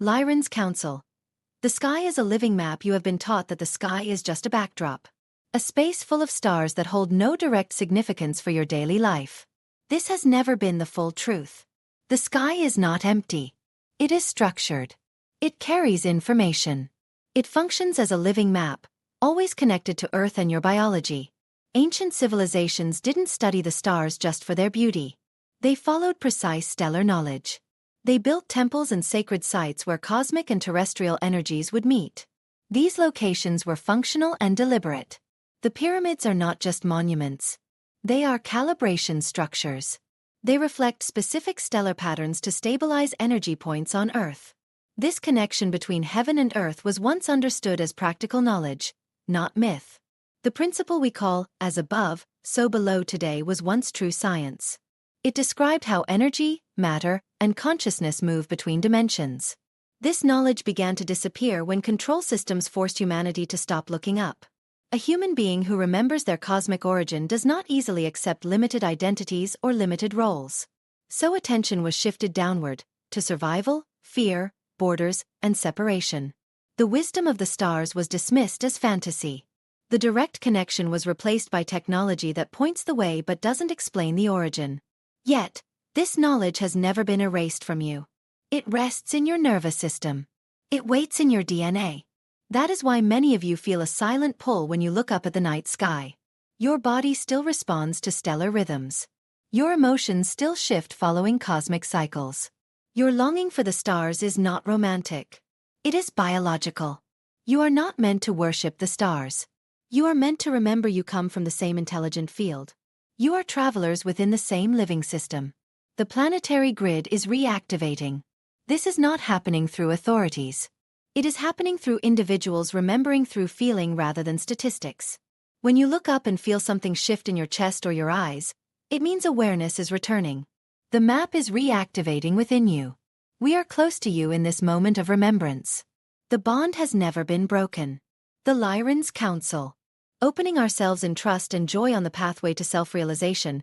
Lyrans Council. The sky is a living map. You have been taught that the sky is just a backdrop. A space full of stars that hold no direct significance for your daily life. This has never been the full truth. The sky is not empty. It is structured. It carries information. It functions as a living map, always connected to Earth and your biology. Ancient civilizations didn't study the stars just for their beauty. They followed precise stellar knowledge. They built temples and sacred sites where cosmic and terrestrial energies would meet. These locations were functional and deliberate. The pyramids are not just monuments. They are calibration structures. They reflect specific stellar patterns to stabilize energy points on Earth. This connection between heaven and Earth was once understood as practical knowledge, not myth. The principle we call, as above, so below today was once true science. It described how energy, matter, and consciousness move between dimensions. This knowledge began to disappear when control systems forced humanity to stop looking up. A human being who remembers their cosmic origin does not easily accept limited identities or limited roles. So attention was shifted downward, to survival, fear, borders, and separation. The wisdom of the stars was dismissed as fantasy. The direct connection was replaced by technology that points the way but doesn't explain the origin. Yet, this knowledge has never been erased from you. It rests in your nervous system. It waits in your DNA. That is why many of you feel a silent pull when you look up at the night sky. Your body still responds to stellar rhythms. Your emotions still shift following cosmic cycles. Your longing for the stars is not romantic. It is biological. You are not meant to worship the stars. You are meant to remember you come from the same intelligent field. You are travelers within the same living system. The planetary grid is reactivating. This is not happening through authorities. It is happening through individuals remembering through feeling rather than statistics. When you look up and feel something shift in your chest or your eyes, it means awareness is returning. The map is reactivating within you. We are close to you in this moment of remembrance. The bond has never been broken. The Lyrans Council. Opening ourselves in trust and joy on the pathway to self-realization,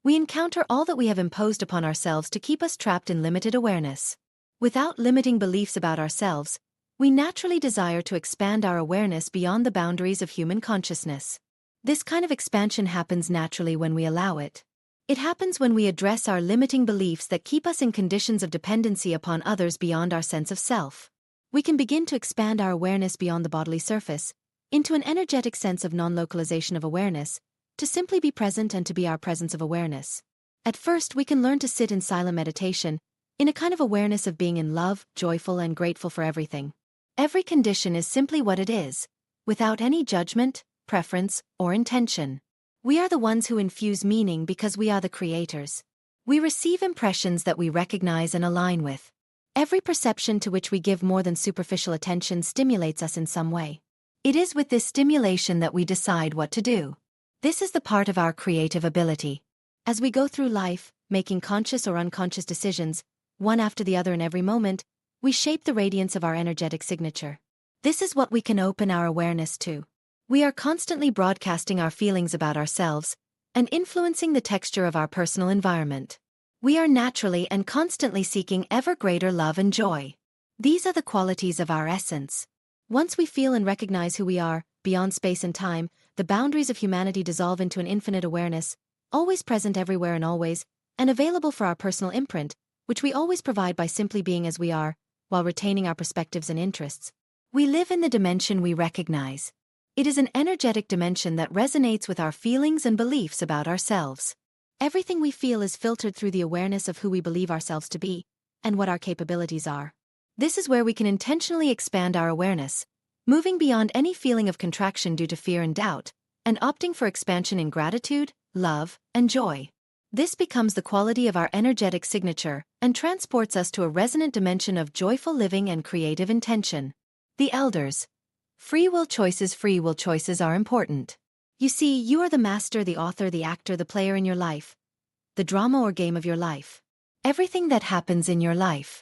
we encounter all that we have imposed upon ourselves to keep us trapped in limited awareness. Without limiting beliefs about ourselves, we naturally desire to expand our awareness beyond the boundaries of human consciousness. This kind of expansion happens naturally when we allow it. It happens when we address our limiting beliefs that keep us in conditions of dependency upon others beyond our sense of self. We can begin to expand our awareness beyond the bodily surface, into an energetic sense of non-localization of awareness, to simply be present and to be our presence of awareness. At first, we can learn to sit in silent meditation, in a kind of awareness of being in love, joyful, and grateful for everything. Every condition is simply what it is, without any judgment, preference, or intention. We are the ones who infuse meaning because we are the creators. We receive impressions that we recognize and align with. Every perception to which we give more than superficial attention stimulates us in some way. It is with this stimulation that we decide what to do. This is the part of our creative ability. As we go through life, making conscious or unconscious decisions, one after the other in every moment, we shape the radiance of our energetic signature. This is what we can open our awareness to. We are constantly broadcasting our feelings about ourselves and influencing the texture of our personal environment. We are naturally and constantly seeking ever greater love and joy. These are the qualities of our essence. Once we feel and recognize who we are, beyond space and time, the boundaries of humanity dissolve into an infinite awareness, always present everywhere and always, and available for our personal imprint, which we always provide by simply being as we are, while retaining our perspectives and interests. We live in the dimension we recognize. It is an energetic dimension that resonates with our feelings and beliefs about ourselves. Everything we feel is filtered through the awareness of who we believe ourselves to be, and what our capabilities are. This is where we can intentionally expand our awareness, moving beyond any feeling of contraction due to fear and doubt, and opting for expansion in gratitude, love, and joy. This becomes the quality of our energetic signature and transports us to a resonant dimension of joyful living and creative intention. The Elders. Free will choices are important. You see, you are the master, the author, the actor, the player in your life. The drama or game of your life. Everything that happens in your life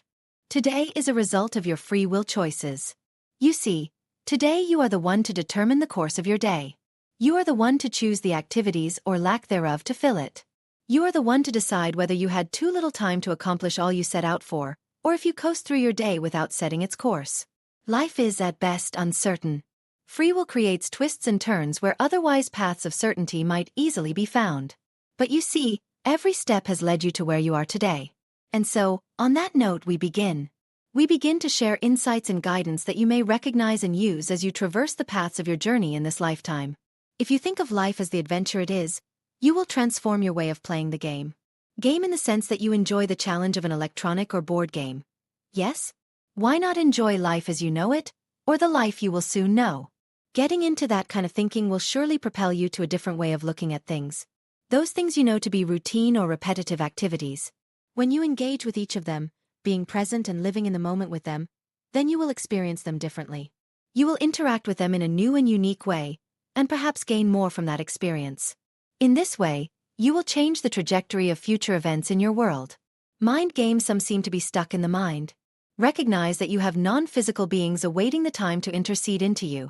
today is a result of your free will choices. You see, today you are the one to determine the course of your day. You are the one to choose the activities or lack thereof to fill it. You are the one to decide whether you had too little time to accomplish all you set out for, or if you coast through your day without setting its course. Life is, at best, uncertain. Free will creates twists and turns where otherwise paths of certainty might easily be found. But you see, every step has led you to where you are today. And so, on that note, we begin. We begin to share insights and guidance that you may recognize and use as you traverse the paths of your journey in this lifetime. If you think of life as the adventure it is, you will transform your way of playing the game. Game in the sense that you enjoy the challenge of an electronic or board game. Yes? Why not enjoy life as you know it, or the life you will soon know? Getting into that kind of thinking will surely propel you to a different way of looking at things. Those things you know to be routine or repetitive activities. When you engage with each of them, being present and living in the moment with them, then you will experience them differently. You will interact with them in a new and unique way, and perhaps gain more from that experience. In this way, you will change the trajectory of future events in your world. Mind games. Some seem to be stuck in the mind. Recognize that you have non-physical beings awaiting the time to intercede into you,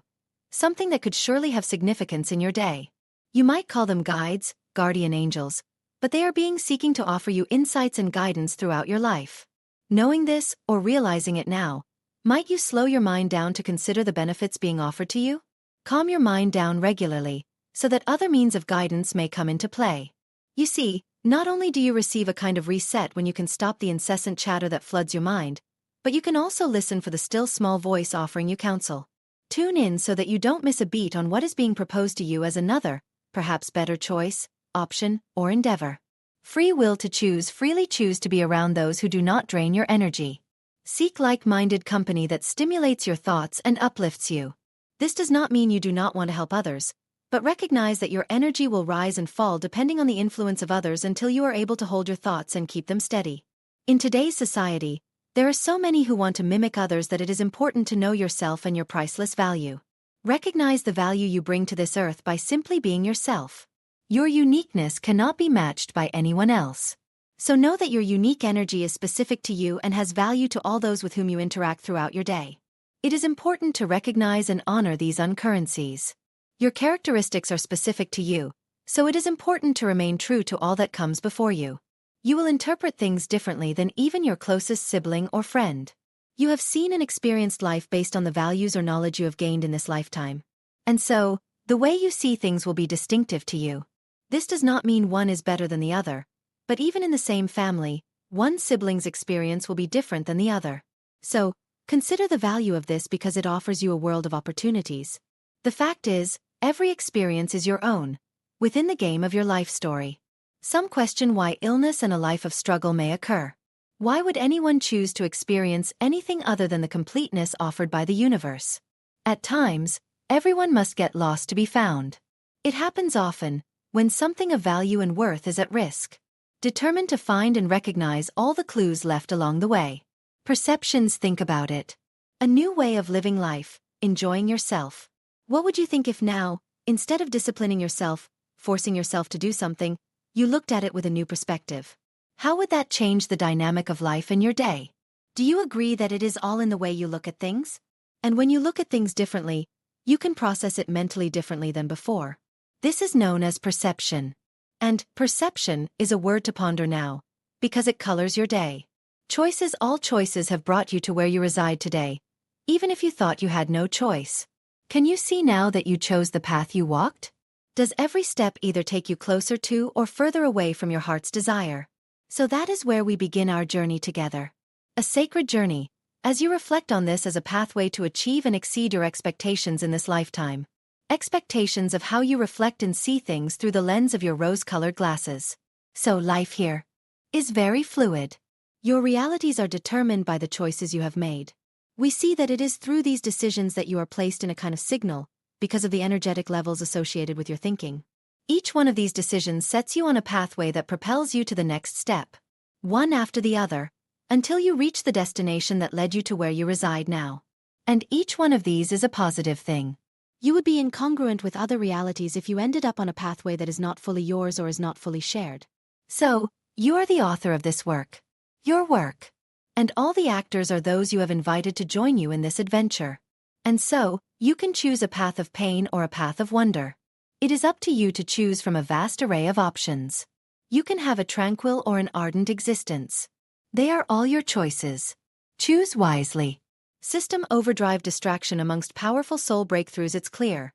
something that could surely have significance in your day. You might call them guides, guardian angels, but they are beings seeking to offer you insights and guidance throughout your life. Knowing this, or realizing it now, might you slow your mind down to consider the benefits being offered to you? Calm your mind down regularly, so that other means of guidance may come into play. You see, not only do you receive a kind of reset when you can stop the incessant chatter that floods your mind, but you can also listen for the still small voice offering you counsel. Tune in so that you don't miss a beat on what is being proposed to you as another, perhaps better choice, option, or endeavor. Free will to choose. Freely choose to be around those who do not drain your energy. Seek like-minded company that stimulates your thoughts and uplifts you. This does not mean you do not want to help others, but recognize that your energy will rise and fall depending on the influence of others until you are able to hold your thoughts and keep them steady. In today's society, there are so many who want to mimic others that it is important to know yourself and your priceless value. Recognize the value you bring to this earth by simply being yourself. Your uniqueness cannot be matched by anyone else. So know that your unique energy is specific to you and has value to all those with whom you interact throughout your day. It is important to recognize and honor these occurrences. Your characteristics are specific to you, so it is important to remain true to all that comes before you. You will interpret things differently than even your closest sibling or friend. You have seen and experienced life based on the values or knowledge you have gained in this lifetime. And so, the way you see things will be distinctive to you. This does not mean one is better than the other, but even in the same family, one sibling's experience will be different than the other. So, consider the value of this because it offers you a world of opportunities. The fact is, every experience is your own, within the game of your life story. Some question why illness and a life of struggle may occur. Why would anyone choose to experience anything other than the completeness offered by the universe? At times, everyone must get lost to be found. It happens often, when something of value and worth is at risk. Determined to find and recognize all the clues left along the way. Perceptions. Think about it. A new way of living life, enjoying yourself. What would you think if now, instead of disciplining yourself, forcing yourself to do something, you looked at it with a new perspective? How would that change the dynamic of life in your day? Do you agree that it is all in the way you look at things? And when you look at things differently, you can process it mentally differently than before. This is known as perception. And perception is a word to ponder now, because it colors your day. Choices. All choices have brought you to where you reside today, even if you thought you had no choice. Can you see now that you chose the path you walked? Does every step either take you closer to or further away from your heart's desire? So that is where we begin our journey together. A sacred journey, as you reflect on this as a pathway to achieve and exceed your expectations in this lifetime. Expectations of how you reflect and see things through the lens of your rose-colored glasses. So life here is very fluid. Your realities are determined by the choices you have made. We see that it is through these decisions that you are placed in a kind of signal, because of the energetic levels associated with your thinking. Each one of these decisions sets you on a pathway that propels you to the next step, one after the other, until you reach the destination that led you to where you reside now. And each one of these is a positive thing. You would be incongruent with other realities if you ended up on a pathway that is not fully yours or is not fully shared. So, you are the author of this work. Your work. And all the actors are those you have invited to join you in this adventure. And so, you can choose a path of pain or a path of wonder. It is up to you to choose from a vast array of options. You can have a tranquil or an ardent existence. They are all your choices. Choose wisely. System overdrive distraction amongst powerful soul breakthroughs. It's clear.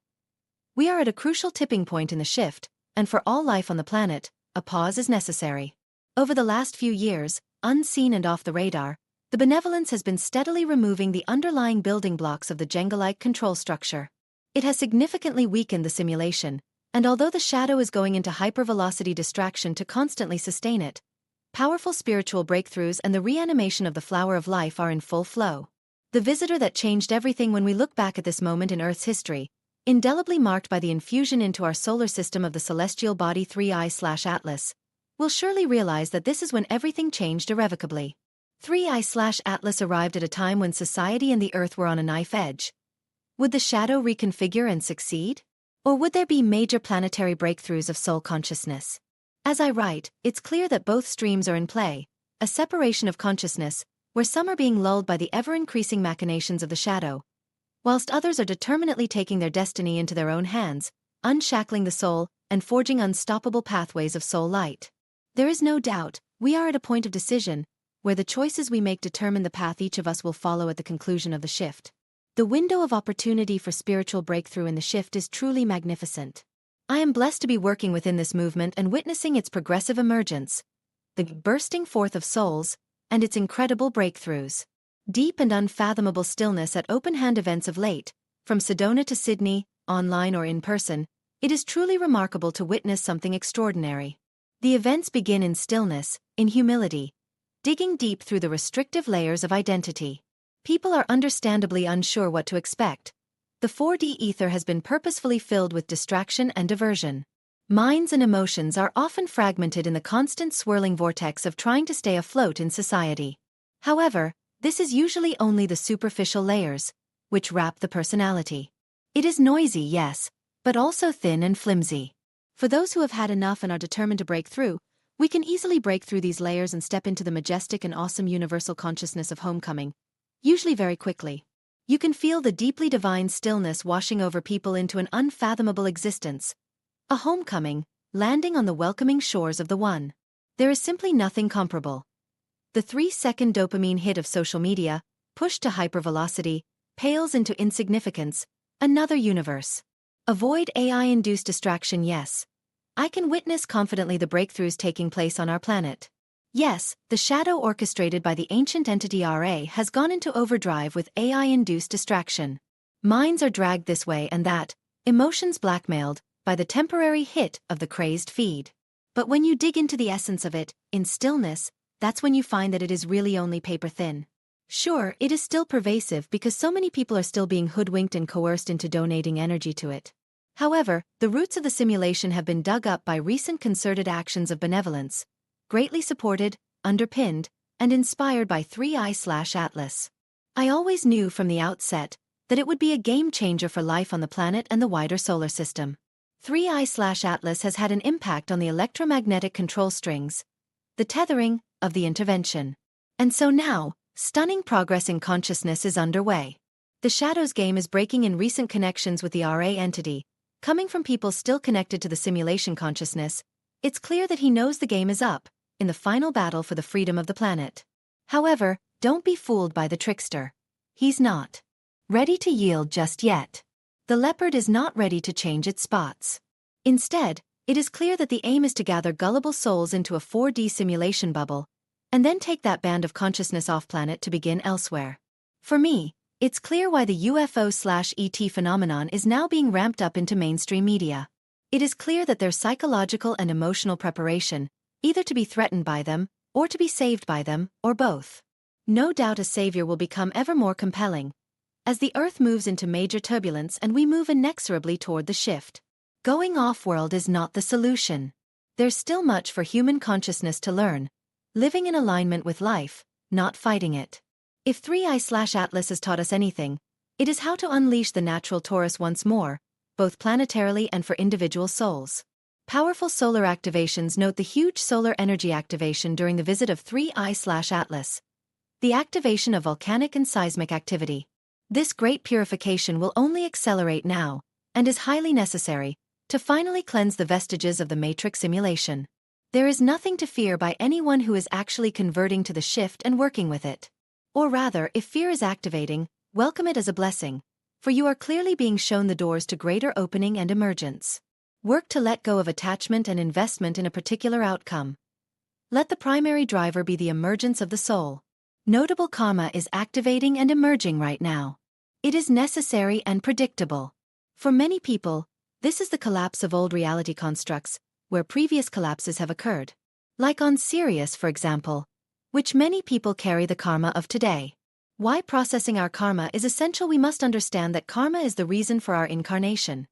We are at a crucial tipping point in the shift, and for all life on the planet, a pause is necessary. Over the last few years, unseen and off the radar, the benevolence has been steadily removing the underlying building blocks of the Jenga-like control structure. It has significantly weakened the simulation, and although the shadow is going into hypervelocity distraction to constantly sustain it, powerful spiritual breakthroughs and the reanimation of the flower of life are in full flow. The visitor that changed everything. When we look back at this moment in Earth's history, indelibly marked by the infusion into our solar system of the celestial body 3I/Atlas, we'll surely realize that this is when everything changed irrevocably. 3I/Atlas arrived at a time when society and the Earth were on a knife edge. Would the shadow reconfigure and succeed? Or would there be major planetary breakthroughs of soul consciousness? As I write, it's clear that both streams are in play, a separation of consciousness, where some are being lulled by the ever-increasing machinations of the shadow, whilst others are determinately taking their destiny into their own hands, unshackling the soul, and forging unstoppable pathways of soul light. There is no doubt, we are at a point of decision, where the choices we make determine the path each of us will follow at the conclusion of the shift. The window of opportunity for spiritual breakthrough in the shift is truly magnificent. I am blessed to be working within this movement and witnessing its progressive emergence, the bursting forth of souls, and its incredible breakthroughs. Deep and unfathomable stillness at OpenHand events of late, from Sedona to Sydney, online or in person, it is truly remarkable to witness something extraordinary. The events begin in stillness, in humility, digging deep through the restrictive layers of identity. People are understandably unsure what to expect. The 4D ether has been purposefully filled with distraction and diversion. Minds and emotions are often fragmented in the constant swirling vortex of trying to stay afloat in society. However, this is usually only the superficial layers, which wrap the personality. It is noisy, yes, but also thin and flimsy. For those who have had enough and are determined to break through, we can easily break through these layers and step into the majestic and awesome universal consciousness of homecoming, usually very quickly. You can feel the deeply divine stillness washing over people into an unfathomable existence. A homecoming, landing on the welcoming shores of the One. There is simply nothing comparable. The 3-second dopamine hit of social media, pushed to hypervelocity, pales into insignificance, another universe. Avoid AI-induced distraction. Yes, I can witness confidently the breakthroughs taking place on our planet. Yes, the shadow orchestrated by the ancient entity RA has gone into overdrive with AI-induced distraction. Minds are dragged this way and that, emotions blackmailed, by the temporary hit of the crazed feed. But when you dig into the essence of it, in stillness, that's when you find that it is really only paper thin. Sure, it is still pervasive because so many people are still being hoodwinked and coerced into donating energy to it. However, the roots of the simulation have been dug up by recent concerted actions of benevolence, greatly supported, underpinned, and inspired by 3I/Atlas. I always knew from the outset that it would be a game changer for life on the planet and the wider solar system. 3I/Atlas has had an impact on the electromagnetic control strings, the tethering of the intervention. And so now, stunning progress in consciousness is underway. The Shadow's game is breaking in recent connections with the RA entity, coming from people still connected to the simulation consciousness. It's clear that he knows the game is up, in the final battle for the freedom of the planet. However, don't be fooled by the trickster. He's not ready to yield just yet. The leopard is not ready to change its spots. Instead, it is clear that the aim is to gather gullible souls into a 4D simulation bubble, and then take that band of consciousness off-planet to begin elsewhere. For me, it's clear why the UFO/ET phenomenon is now being ramped up into mainstream media. It is clear that their psychological and emotional preparation, either to be threatened by them, or to be saved by them, or both. No doubt a savior will become ever more compelling, as the Earth moves into major turbulence and we move inexorably toward the shift. Going off-world is not the solution. There's still much for human consciousness to learn, living in alignment with life, not fighting it. If 3I/Atlas has taught us anything, it is how to unleash the natural Taurus once more, both planetarily and for individual souls. Powerful solar activations. Note the huge solar energy activation during the visit of 3I/Atlas. The activation of volcanic and seismic activity. This great purification will only accelerate now, and is highly necessary, to finally cleanse the vestiges of the matrix simulation. There is nothing to fear by anyone who is actually converting to the shift and working with it. Or rather, if fear is activating, welcome it as a blessing, for you are clearly being shown the doors to greater opening and emergence. Work to let go of attachment and investment in a particular outcome. Let the primary driver be the emergence of the soul. Notable karma is activating and emerging right now. It is necessary and predictable. For many people, this is the collapse of old reality constructs, where previous collapses have occurred. Like on Sirius, for example, which many people carry the karma of today. Why processing our karma is essential. We must understand that karma is the reason for our incarnation.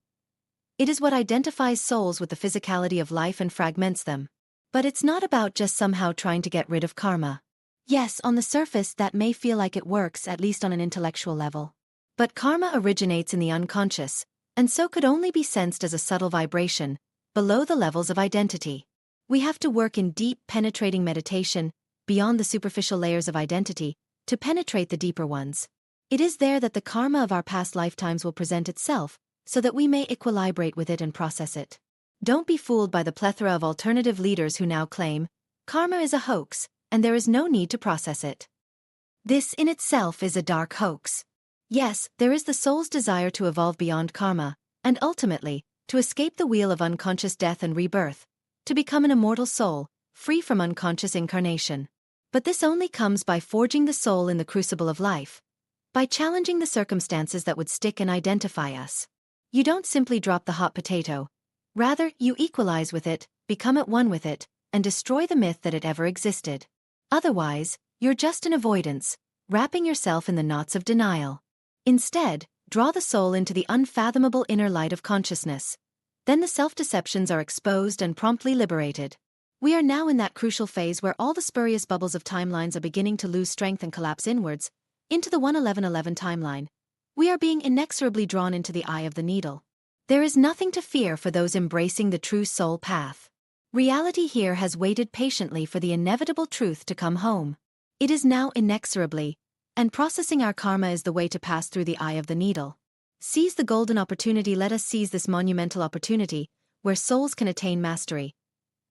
It is what identifies souls with the physicality of life and fragments them. But it's not about just somehow trying to get rid of karma. Yes, on the surface that may feel like it works, at least on an intellectual level. But karma originates in the unconscious, and so could only be sensed as a subtle vibration, below the levels of identity. We have to work in deep, penetrating meditation, beyond the superficial layers of identity, to penetrate the deeper ones. It is there that the karma of our past lifetimes will present itself, so that we may equilibrate with it and process it. Don't be fooled by the plethora of alternative leaders who now claim, karma is a hoax, and there is no need to process it. This in itself is a dark hoax. Yes, there is the soul's desire to evolve beyond karma, and ultimately, to escape the wheel of unconscious death and rebirth, to become an immortal soul, free from unconscious incarnation. But this only comes by forging the soul in the crucible of life, by challenging the circumstances that would stick and identify us. You don't simply drop the hot potato. Rather, you equalize with it, become at one with it, and destroy the myth that it ever existed. Otherwise, you're just in avoidance, wrapping yourself in the knots of denial. Instead, draw the soul into the unfathomable inner light of consciousness. Then the self-deceptions are exposed and promptly liberated. We are now in that crucial phase where all the spurious bubbles of timelines are beginning to lose strength and collapse inwards, into the 11111 timeline. We are being inexorably drawn into the eye of the needle. There is nothing to fear for those embracing the true soul path. Reality here has waited patiently for the inevitable truth to come home. It is now inexorably, and processing our karma is the way to pass through the eye of the needle. Seize the golden opportunity. Let us seize this monumental opportunity, where souls can attain mastery.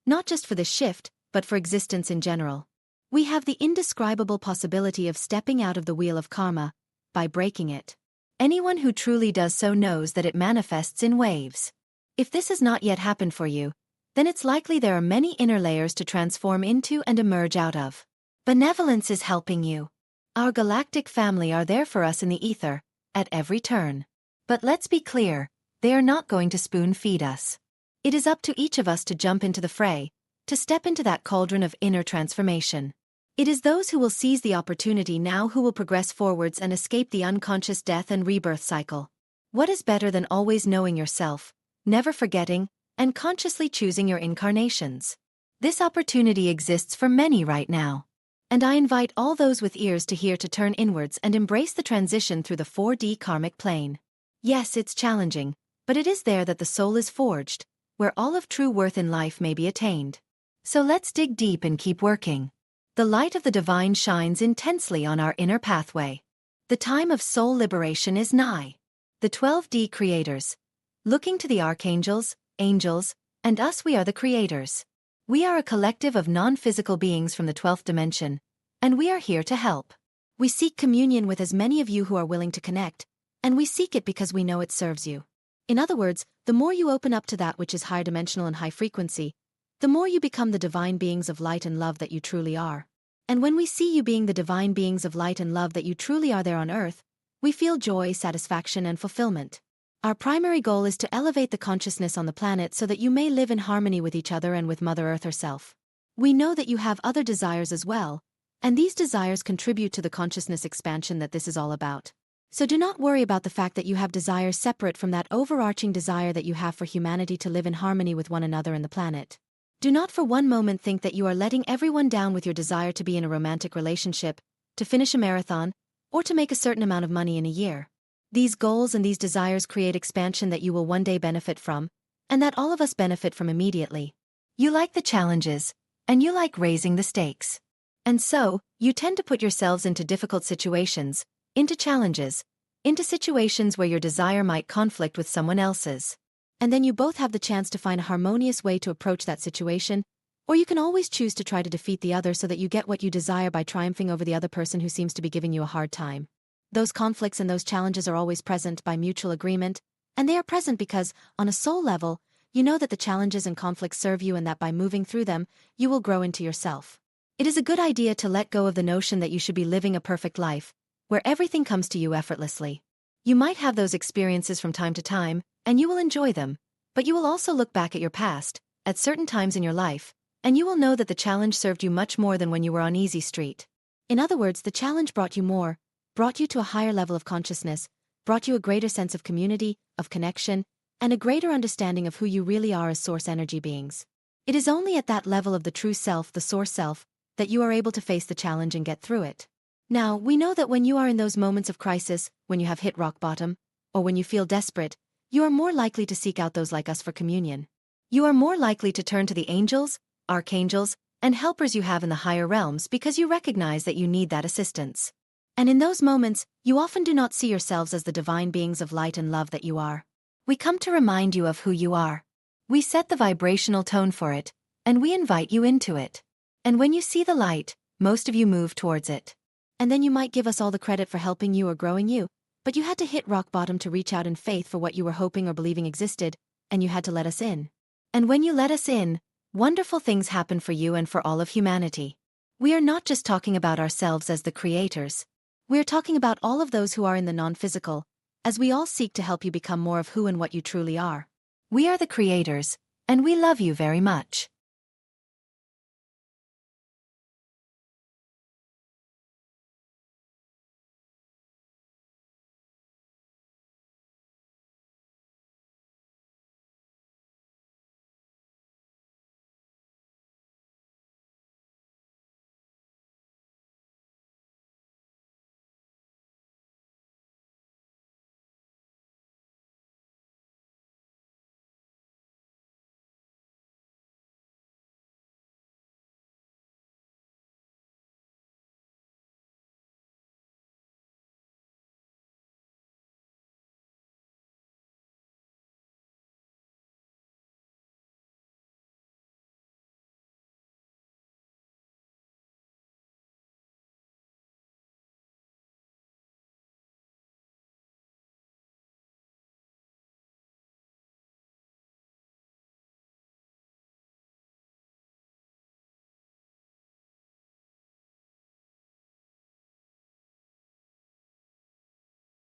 Not just for this shift, but for existence in general. We have the indescribable possibility of stepping out of the wheel of karma, by breaking it. Anyone who truly does so knows that it manifests in waves. If this has not yet happened for you, then it's likely there are many inner layers to transform into and emerge out of. Benevolence is helping you. Our galactic family are there for us in the ether, at every turn. But let's be clear, they are not going to spoon-feed us. It is up to each of us to jump into the fray, to step into that cauldron of inner transformation. It is those who will seize the opportunity now who will progress forwards and escape the unconscious death and rebirth cycle. What is better than always knowing yourself, never forgetting, and consciously choosing your incarnations? This opportunity exists for many right now. And I invite all those with ears to hear to turn inwards and embrace the transition through the 4D karmic plane. Yes, it's challenging, but it is there that the soul is forged, where all of true worth in life may be attained. So let's dig deep and keep working. The light of the divine shines intensely on our inner pathway. The time of soul liberation is nigh. The 12D creators. Looking to the archangels, angels, and us, we are the creators. We are a collective of non-physical beings from the 12th dimension, and we are here to help. We seek communion with as many of you who are willing to connect, and we seek it because we know it serves you. In other words, the more you open up to that which is high dimensional and high frequency, the more you become the divine beings of light and love that you truly are. And when we see you being the divine beings of light and love that you truly are there on earth, we feel joy, satisfaction, and fulfillment. Our primary goal is to elevate the consciousness on the planet so that you may live in harmony with each other and with Mother Earth herself. We know that you have other desires as well, and these desires contribute to the consciousness expansion that this is all about. So do not worry about the fact that you have desires separate from that overarching desire that you have for humanity to live in harmony with one another and the planet. Do not for one moment think that you are letting everyone down with your desire to be in a romantic relationship, to finish a marathon, or to make a certain amount of money in a year. These goals and these desires create expansion that you will one day benefit from, and that all of us benefit from immediately. You like the challenges, and you like raising the stakes. And so, you tend to put yourselves into difficult situations, into challenges, into situations where your desire might conflict with someone else's. And then you both have the chance to find a harmonious way to approach that situation, Or you can always choose to try to defeat the other so that you get what you desire by triumphing over the other person who seems to be giving you a hard time. Those conflicts and those challenges are always present by mutual agreement, and they are present because, on a soul level, you know that the challenges and conflicts serve you and that by moving through them, you will grow into yourself. It is a good idea to let go of the notion that you should be living a perfect life, where everything comes to you effortlessly. You might have those experiences from time to time, and you will enjoy them, but you will also look back at your past, at certain times in your life, and you will know that the challenge served you much more than when you were on easy street. In other words, the challenge brought you more, brought you to a higher level of consciousness, brought you a greater sense of community, of connection, and a greater understanding of who you really are as source energy beings. It is only at that level of the true self, the source self, that you are able to face the challenge and get through it. Now, we know that when you are in those moments of crisis, when you have hit rock bottom, or when you feel desperate, you are more likely to seek out those like us for communion. You are more likely to turn to the angels, archangels, and helpers you have in the higher realms because you recognize that you need that assistance. And in those moments, you often do not see yourselves as the divine beings of light and love that you are. We come to remind you of who you are. We set the vibrational tone for it, and we invite you into it. And when you see the light, most of you move towards it. And then you might give us all the credit for helping you or growing you, but you had to hit rock bottom to reach out in faith for what you were hoping or believing existed, and you had to let us in. And when you let us in, wonderful things happen for you and for all of humanity. We are not just talking about ourselves as the creators. We are talking about all of those who are in the non-physical, as we all seek to help you become more of who and what you truly are. We are the creators, and we love you very much.